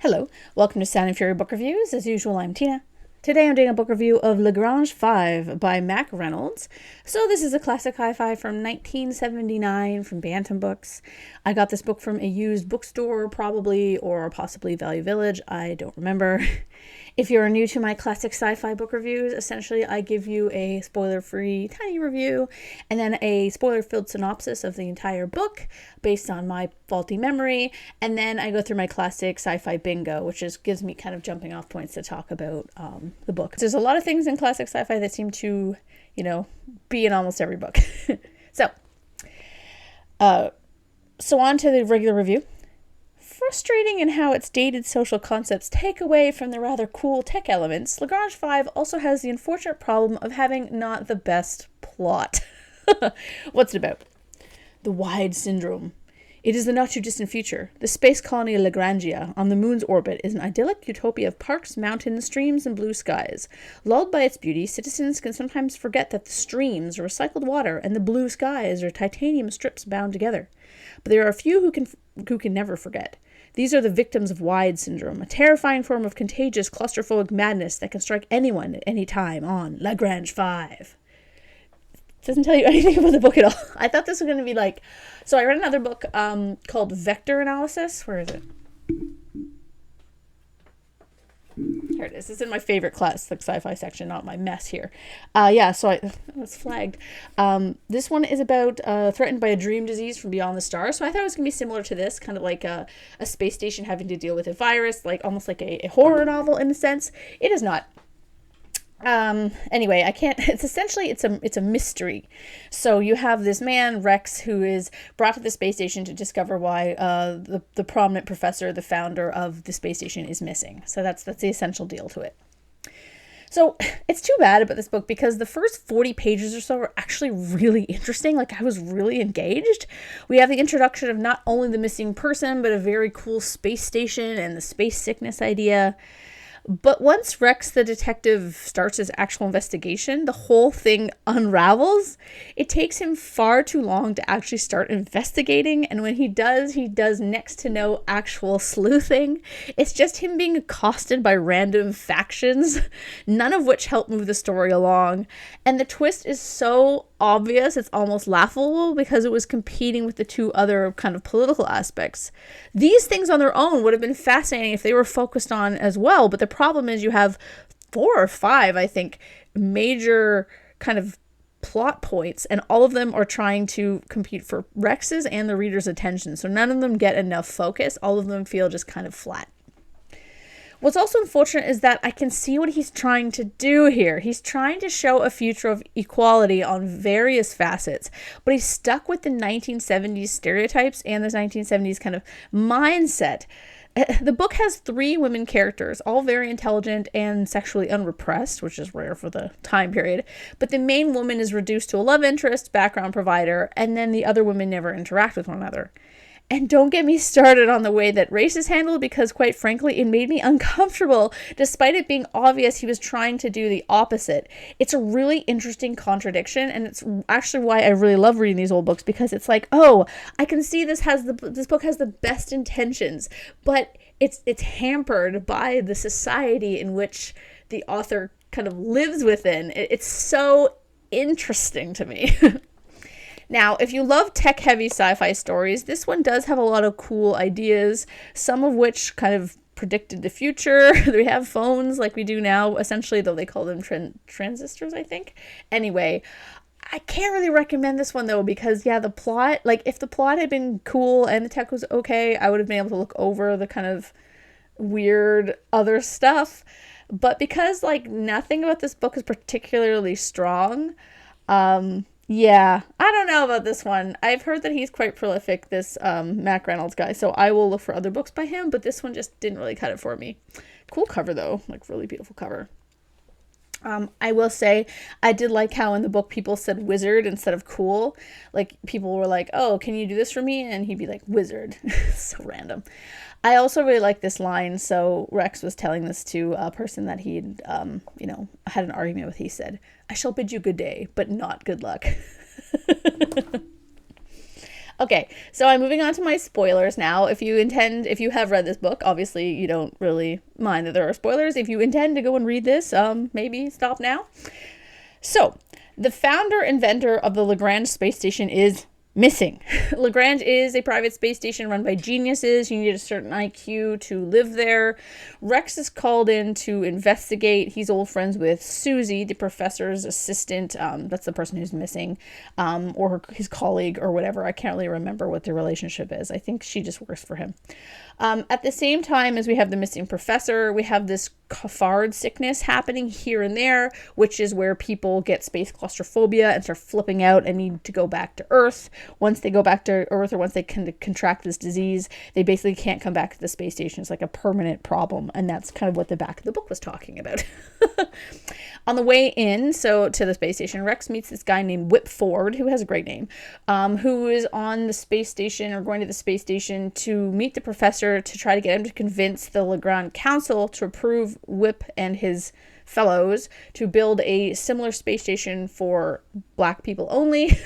Hello, welcome to Sound and Fury Book Reviews. As usual, I'm Tina. Today I'm doing a book review of Lagrange Five by Mack Reynolds. So this is a classic sci-fi from 1979 from Bantam Books. I got this book from a used bookstore, probably, or possibly Value Village. I don't remember. If you're new to my classic sci-fi book reviews, essentially I give you a spoiler-free tiny review and then a spoiler-filled synopsis of the entire book based on my faulty memory, and then I go through my classic sci-fi bingo, which gives me kind of jumping off points to talk about the book. There's a lot of things in classic sci-fi that seem to, be in almost every book. So on to the regular review. Frustrating in how its dated social concepts take away from the rather cool tech elements, Lagrange Five also has the unfortunate problem of having not the best plot. What's it about? The Wide Syndrome. It is the not-too-distant future. The space colony Lagrangia on the moon's orbit is an idyllic utopia of parks, mountains, streams, and blue skies. Lulled by its beauty, citizens can sometimes forget that the streams are recycled water and the blue skies are titanium strips bound together. But there are a few who can never forget. These are the victims of Wide Syndrome, a terrifying form of contagious claustrophobic madness that can strike anyone at any time on Lagrange Five. Doesn't tell you anything about the book at all. I thought this was going to be like... So I read another book called Vector Analysis. Where is it? Here it is. It's in my favorite class, like sci-fi section, not my mess here. So it was flagged. This one is about threatened by a dream disease from beyond the stars. So I thought it was going to be similar to this, kind of like a space station having to deal with a virus, like almost like a horror novel in a sense. It is not. Anyway, I can't, it's essentially, it's a mystery. So you have this man, Rex, who is brought to the space station to discover why, the prominent professor, the founder of the space station, is missing. So that's the essential deal to it. So it's too bad about this book because the first 40 pages or so are actually really interesting. Like, I was really engaged. We have the introduction of not only the missing person, but a very cool space station and the space sickness idea. But once Rex the detective starts his actual investigation, the whole thing unravels. It takes him far too long to actually start investigating, and when he does next to no actual sleuthing. It's just him being accosted by random factions, none of which help move the story along. And the twist is so obvious, it's almost laughable because it was competing with the two other kind of political aspects. These things on their own would have been fascinating if they were focused on as well, but the problem is you have 4 or 5, I think, major kind of plot points, and all of them are trying to compete for Rex's and the reader's attention, so none of them get enough focus. All of them feel just kind of flat. What's also unfortunate is that I can see what he's trying to do here. He's trying to show a future of equality on various facets, but he's stuck with the 1970s stereotypes and the 1970s kind of mindset. The book has 3 women characters, all very intelligent and sexually unrepressed, which is rare for the time period, but the main woman is reduced to a love interest, background provider, and then the other women never interact with one another. And don't get me started on the way that race is handled, because quite frankly, it made me uncomfortable, despite it being obvious he was trying to do the opposite. It's a really interesting contradiction, and it's actually why I really love reading these old books, because it's like, oh, I can see this book has the best intentions, but it's hampered by the society in which the author kind of lives within. It's so interesting to me. Now, if you love tech-heavy sci-fi stories, this one does have a lot of cool ideas, some of which kind of predicted the future. We have phones like we do now, essentially, though they call them transistors, I think. Anyway, I can't really recommend this one, though, because, yeah, the plot, like, if the plot had been cool and the tech was okay, I would have been able to look over the kind of weird other stuff. But because, like, nothing about this book is particularly strong, yeah, I don't know about this one. I've heard that he's quite prolific, this Mack Reynolds guy, so I will look for other books by him, but this one just didn't really cut it for me. Cool cover, though. Like, really beautiful cover. I will say, I did like how in the book people said wizard instead of cool. Like, people were like, oh, can you do this for me? And he'd be like, wizard. So random. I also really like this line. So Rex was telling this to a person that he'd, had an argument with. He said, I shall bid you good day, but not good luck. Okay, so I'm moving on to my spoilers now. If you have read this book, obviously you don't really mind that there are spoilers. If you intend to go and read this, maybe stop now. So, the founder inventor of the Lagrange space station is missing. Lagrange is a private space station run by geniuses. You need a certain IQ to live there. Rex is called in to investigate. He's old friends with Susie, the professor's assistant. That's the person who's missing, or his colleague or whatever. I can't really remember what their relationship is. I think she just works for him. At the same time as we have the missing professor, we have this cafard sickness happening here and there, which is where people get space claustrophobia and start flipping out and need to go back to Earth. Once they go back to Earth, or once they can contract this disease, they basically can't come back to the space station. It's like a permanent problem, and that's kind of what the back of the book was talking about. On the way in, so to the space station, Rex meets this guy named Whipford, who has a great name, who is on the space station, or going to the space station to meet the professor to try to get him to convince the Lagrange Council to approve Whip and his fellows to build a similar space station for black people only.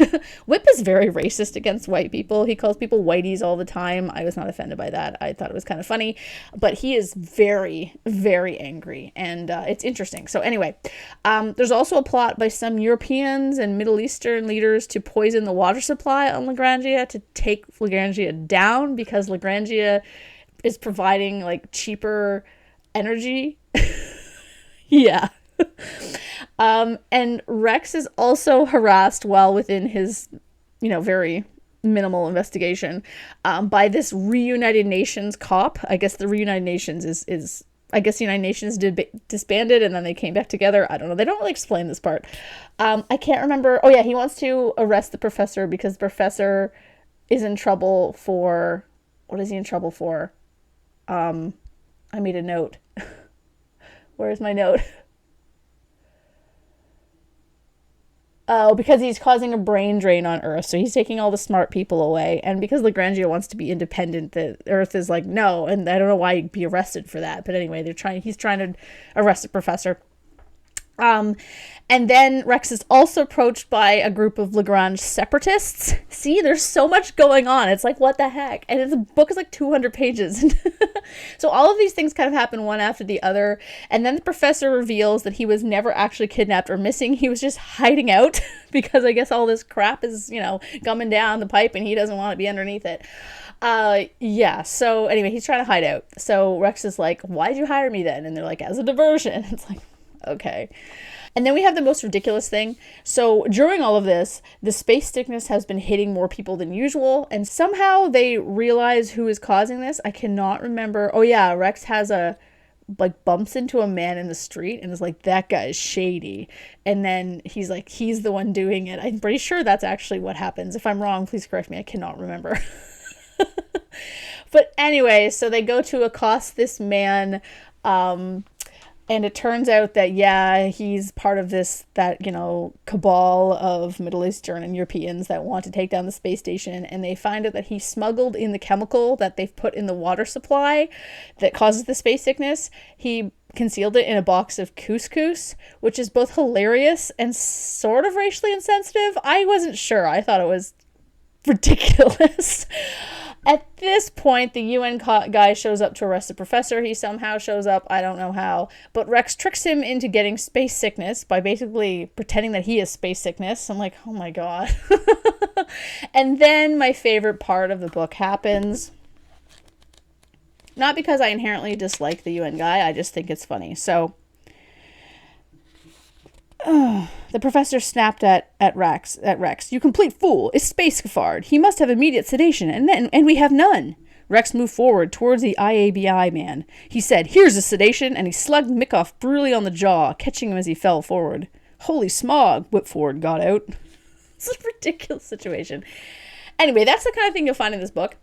Whip is very racist against white people. He calls people whiteys all the time. I was not offended by that. I thought it was kind of funny, but he is very, very angry, and it's interesting. So anyway, there's also a plot by some Europeans and Middle Eastern leaders to poison the water supply on Lagrangia to take Lagrangia down, because Lagrangia is providing like cheaper energy. Yeah. And Rex is also harassed while within his, very minimal investigation, by this Reunited Nations cop. I guess the Reunited Nations is I guess the United Nations disbanded and then they came back together. I don't know. They don't really explain this part. I can't remember. Oh yeah, he wants to arrest the professor because the professor is in trouble for, what is he in trouble for? I made a note. Where's my note? Oh, because he's causing a brain drain on Earth. So he's taking all the smart people away. And because Lagrangia wants to be independent, the Earth is like, no. And I don't know why he'd be arrested for that. But anyway, he's trying to arrest the professor. And then Rex is also approached by a group of Lagrange separatists. See, there's so much going on. It's like, what the heck? And the book is like 200 pages. So all of these things kind of happen one after the other. And then the professor reveals that he was never actually kidnapped or missing. He was just hiding out because I guess all this crap is, coming down the pipe and he doesn't want to be underneath it. Yeah. So anyway, he's trying to hide out. So Rex is like, why did you hire me then? And they're like, as a diversion. It's like, okay. And then we have the most ridiculous thing. So during all of this, the space sickness has been hitting more people than usual. And somehow they realize who is causing this. I cannot remember. Oh yeah, Rex has bumps into a man in the street and is like, that guy is shady. And then he's like, he's the one doing it. I'm pretty sure that's actually what happens. If I'm wrong, please correct me. I cannot remember. But anyway, so they go to accost this man, and it turns out that, yeah, he's part of that cabal of Middle Eastern and Europeans that want to take down the space station. And they find out that he smuggled in the chemical that they've put in the water supply that causes the space sickness. He concealed it in a box of couscous, which is both hilarious and sort of racially insensitive. I wasn't sure. I thought it was ridiculous. At this point, the UN guy shows up to arrest the professor. He somehow shows up. I don't know how. But Rex tricks him into getting space sickness by basically pretending that he is space sickness. I'm like, oh my God. And then my favorite part of the book happens. Not because I inherently dislike the UN guy. I just think it's funny. So the professor snapped at Rex. You complete fool! It's Space Cafard. He must have immediate sedation, and we have none. Rex moved forward towards the IABI man. He said, "Here's a sedation," and he slugged Mick off brutally on the jaw, catching him as he fell forward. Holy smog! Whipford got out. It's a ridiculous situation. Anyway, that's the kind of thing you'll find in this book.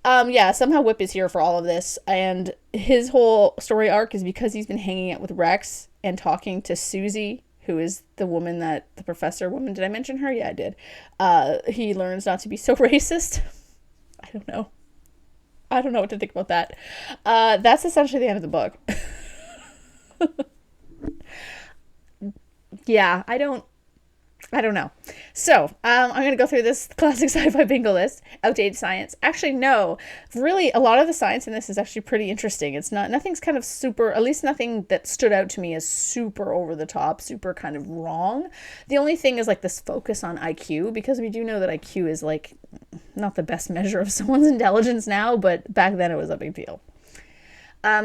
Yeah, somehow Whip is here for all of this, and his whole story arc is because he's been hanging out with Rex and talking to Susie, who is the woman that the professor woman. Did I mention her? Yeah, I did. He learns not to be so racist. I don't know what to think about that. That's essentially the end of the book. Yeah, I don't I don't know. So, I'm going to go through this classic sci-fi bingo list. Outdated science. Actually, no. Really, a lot of the science in this is actually pretty interesting. It's not, nothing's kind of super, at least nothing that stood out to me as super over the top, super kind of wrong. The only thing is like this focus on IQ, because we do know that IQ is like not the best measure of someone's intelligence now, but back then it was a big deal.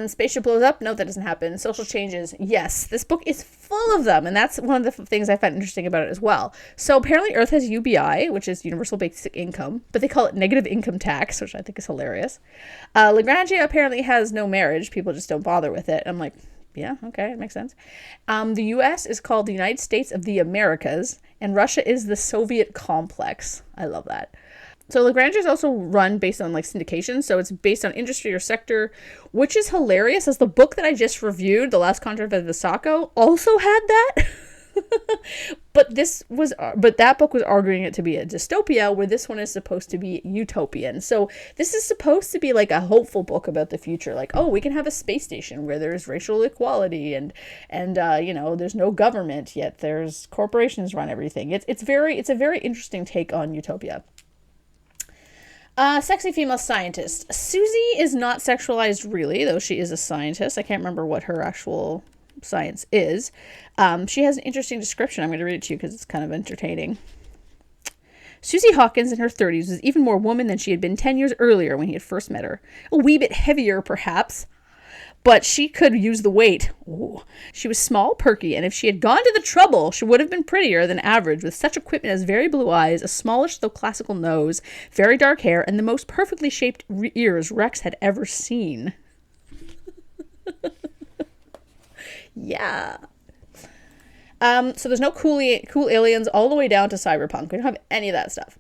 Spaceship blows up. No, that doesn't happen. Social changes. Yes, this book is full of them. And that's one of the things I found interesting about it as well. So apparently Earth has UBI, which is universal basic income, but they call it negative income tax, which I think is hilarious. Lagrange apparently has no marriage. People just don't bother with it. I'm like, yeah, okay, it makes sense. The US is called the United States of the Americas, and Russia is the Soviet complex. I love that. So Lagrange is also run based on like syndication. So it's based on industry or sector, which is hilarious as the book that I just reviewed, The Last Contract of the Xoxo, also had that. but that book was arguing it to be a dystopia, where this one is supposed to be utopian. So this is supposed to be like a hopeful book about the future. Like, oh, we can have a space station where there's racial equality and there's no government, yet there's corporations run everything. It's a very interesting take on utopia. Sexy female scientist. Susie is not sexualized really, though she is a scientist. I can't remember what her actual science is. She has an interesting description. I'm going to read it to you because it's kind of entertaining. Susie Hawkins in her 30s was even more woman than she had been 10 years earlier when he had first met her. A wee bit heavier, perhaps, but she could use the weight. Ooh. She was small, perky, and if she had gone to the trouble, she would have been prettier than average, with such equipment as very blue eyes, a smallish though classical nose, very dark hair, and the most perfectly shaped ears Rex had ever seen. Yeah. So there's no cool aliens all the way down to cyberpunk. We don't have any of that stuff.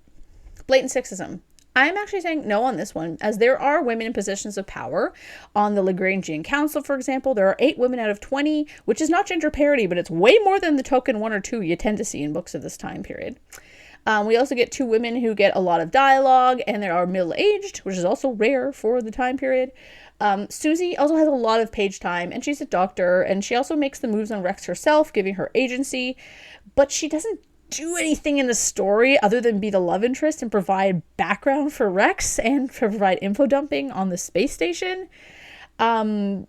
Blatant sexism. I'm actually saying no on this one, as there are women in positions of power. On the Lagrangian Council, for example, there are 8 women out of 20, which is not gender parity, but it's way more than the token 1 or 2 you tend to see in books of this time period. We also get 2 women who get a lot of dialogue, and they are middle-aged, which is also rare for the time period. Susie also has a lot of page time, and she's a doctor, and she also makes the moves on Rex herself, giving her agency, but she doesn't do anything in the story other than be the love interest and provide background for Rex and provide info dumping on the space station. So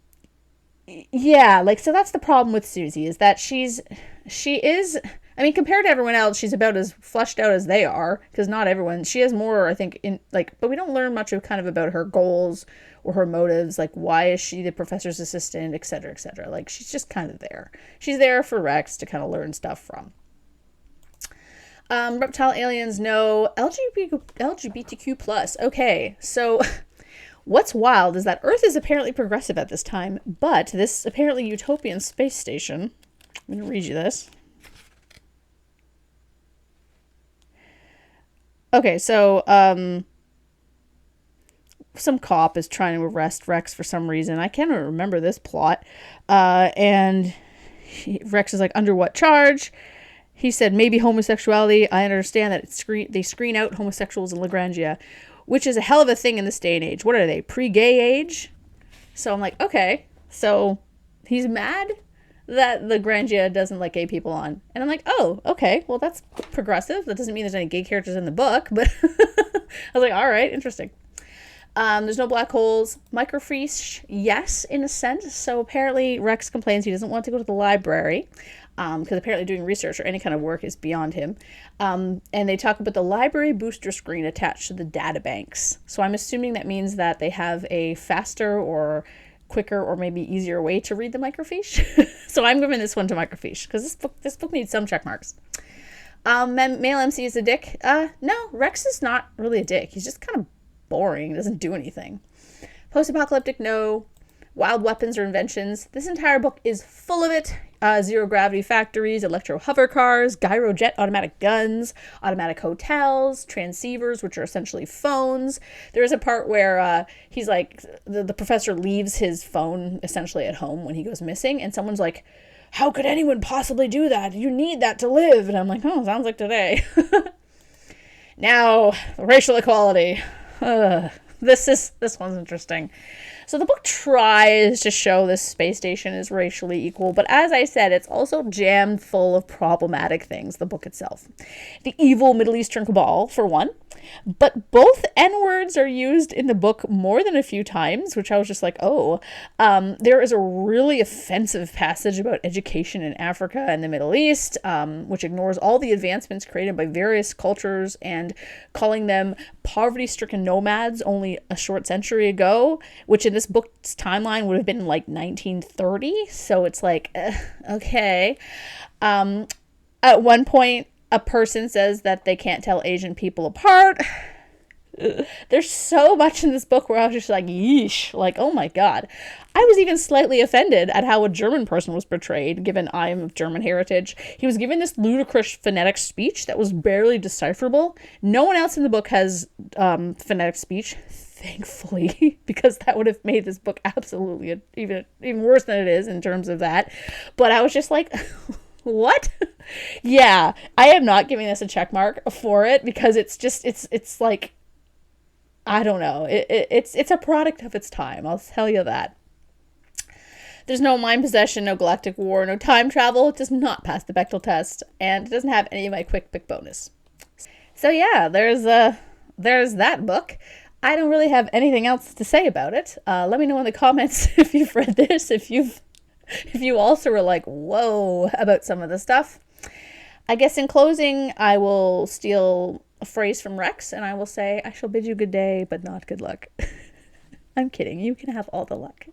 that's the problem with Susie, is that she is, I mean, compared to everyone else, she's about as fleshed out as they are, because not everyone, she has more, I think, but we don't learn much of kind of about her goals or her motives, like why is she the professor's assistant, et cetera, et cetera. Like, she's just kind of there. She's there for Rex to kind of learn stuff from. Reptile aliens, no. LGBTQ plus. Okay, so what's wild is that Earth is apparently progressive at this time, but this apparently utopian space station, I'm going to read you this. Okay, so some cop is trying to arrest Rex for some reason. I can't remember this plot. And Rex is like, under what charge? He said, maybe homosexuality. I understand that they screen out homosexuals in Lagrangia, which is a hell of a thing in this day and age. What are they, pre-gay age? So I'm like, okay. So he's mad that Lagrangia doesn't let gay people on. And I'm like, oh, okay. Well, that's progressive. That doesn't mean there's any gay characters in the book, but I was like, all right, interesting. There's no black holes. Microfiche, yes, in a sense. So apparently Rex complains he doesn't want to go to the library, because apparently doing research or any kind of work is beyond him. And they talk about the library booster screen attached to the databanks. So I'm assuming that means that they have a faster or quicker or maybe easier way to read the microfiche. So I'm giving this one to microfiche, because this book needs some check marks. Male MC is a dick. No, Rex is not really a dick. He's just kind of boring. He doesn't do anything. Post-apocalyptic, no. Wild weapons or inventions. This entire book is full of it. Zero gravity factories, electro hover cars, gyrojet automatic guns, automatic hotels, transceivers, which are essentially phones. There is a part where he's like, the professor leaves his phone essentially at home when he goes missing, and someone's like, how could anyone possibly do that? You need that to live. And I'm like, oh, sounds like today. Now, racial equality. This one's interesting. So the book tries to show this space station is racially equal, but as I said, it's also jammed full of problematic things, the book itself. The evil Middle Eastern cabal, for one. But both N-words are used in the book more than a few times, which I was just like, oh. There is a really offensive passage about education in Africa and the Middle East, which ignores all the advancements created by various cultures and calling them poverty-stricken nomads only a short century ago, which in this book's timeline would have been like 1930. So it's like, okay. At one point, a person says that they can't tell Asian people apart. There's so much in this book where I was just like, yeesh, like, oh my God. I was even slightly offended at how a German person was portrayed, given I am of German heritage. He was given this ludicrous phonetic speech that was barely decipherable. No one else in the book has phonetic speech, thankfully, because that would have made this book absolutely even worse than it is in terms of that. But I was just like, what? Yeah, I am not giving this a check mark for it because it's like, I don't know. It's a product of its time. I'll tell you that. There's no mind possession, no galactic war, no time travel. It does not pass the Bechdel test, and it doesn't have any of my quick pick bonus. So yeah, there's that book. I don't really have anything else to say about it. Let me know in the comments if you've read this, if you also were like, whoa, about some of the stuff. I guess in closing, I will steal a phrase from Rex, and I will say, I shall bid you good day, but not good luck. I'm kidding. You can have all the luck.